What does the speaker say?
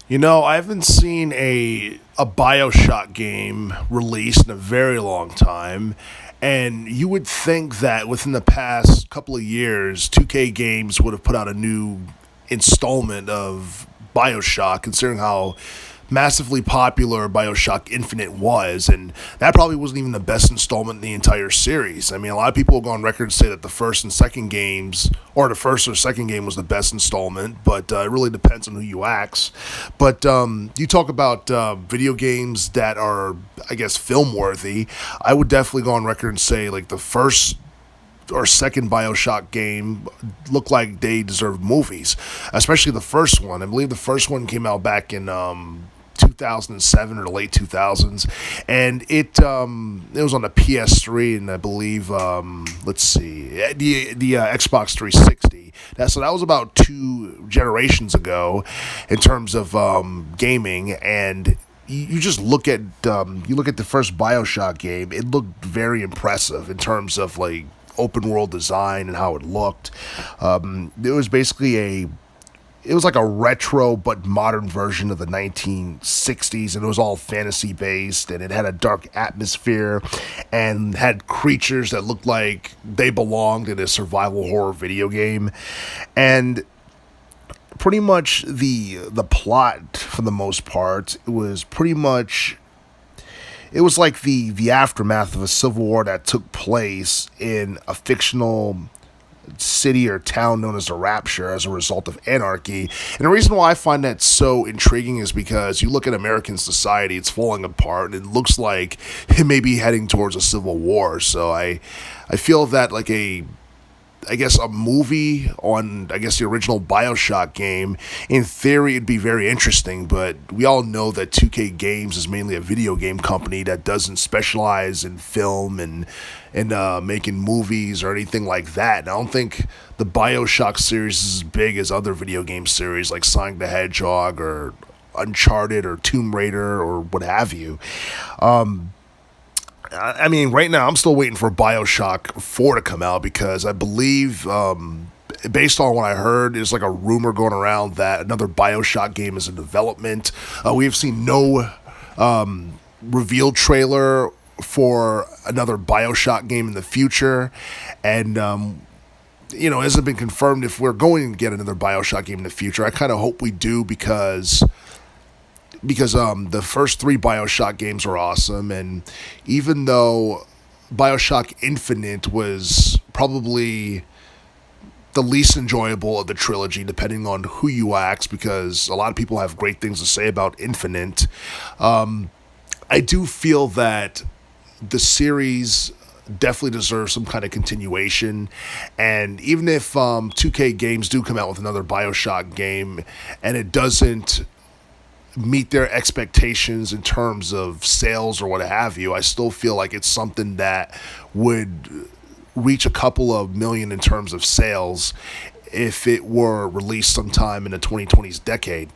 I haven't seen a BioShock game released in a very long time, and you would think that within the past couple of years, 2K Games would have put out a new installment of BioShock, considering how massively popular BioShock Infinite was, and that probably wasn't even the best installment in the entire series. I mean, a lot of people go on record and say that the first and second games, or the first or second game was the best installment, but it really depends on who you ask. But you talk about video games that are, I guess, film worthy. I would definitely go on record and say, like, the first or second BioShock game look like they deserve movies, especially the first one. I believe the first one came out back in 2007 or the late 2000s, and it was on the PS3 and I believe let's see the Xbox 360. That was about 2 generations ago in terms of gaming, and you just look at the first BioShock game. It looked very impressive in terms of like open world design and how it looked. It was basically it was like a retro but modern version of the 1960s, and it was all fantasy based, and it had a dark atmosphere and had creatures that looked like they belonged in a survival horror video game. And pretty much the plot, for the most part, it was like the aftermath of a civil war that took place in a fictional city or town known as the Rapture as a result of anarchy. And the reason why I find that so intriguing is because you look at American society, it's falling apart, and it looks like it may be heading towards a civil war. So I feel that like a movie on, the original BioShock game, in theory, it'd be very interesting, but we all know that 2K Games is mainly a video game company that doesn't specialize in film and making movies or anything like that. And I don't think the BioShock series is as big as other video game series like Sonic the Hedgehog or Uncharted or Tomb Raider or what have you. I mean, right now I'm still waiting for BioShock 4 to come out because I believe, based on what I heard, there's like a rumor going around that another BioShock game is in development. We have seen no reveal trailer for another BioShock game in the future, and it hasn't been confirmed if we're going to get another BioShock game in the future. I kind of hope we do because the first 3 BioShock games were awesome, and even though BioShock Infinite was probably the least enjoyable of the trilogy, depending on who you ask, because a lot of people have great things to say about Infinite, I do feel that the series definitely deserves some kind of continuation. And even if 2K Games do come out with another BioShock game and it doesn't meet their expectations in terms of sales or what have you, I still feel like it's something that would reach a couple of million in terms of sales if it were released sometime in the 2020s decade.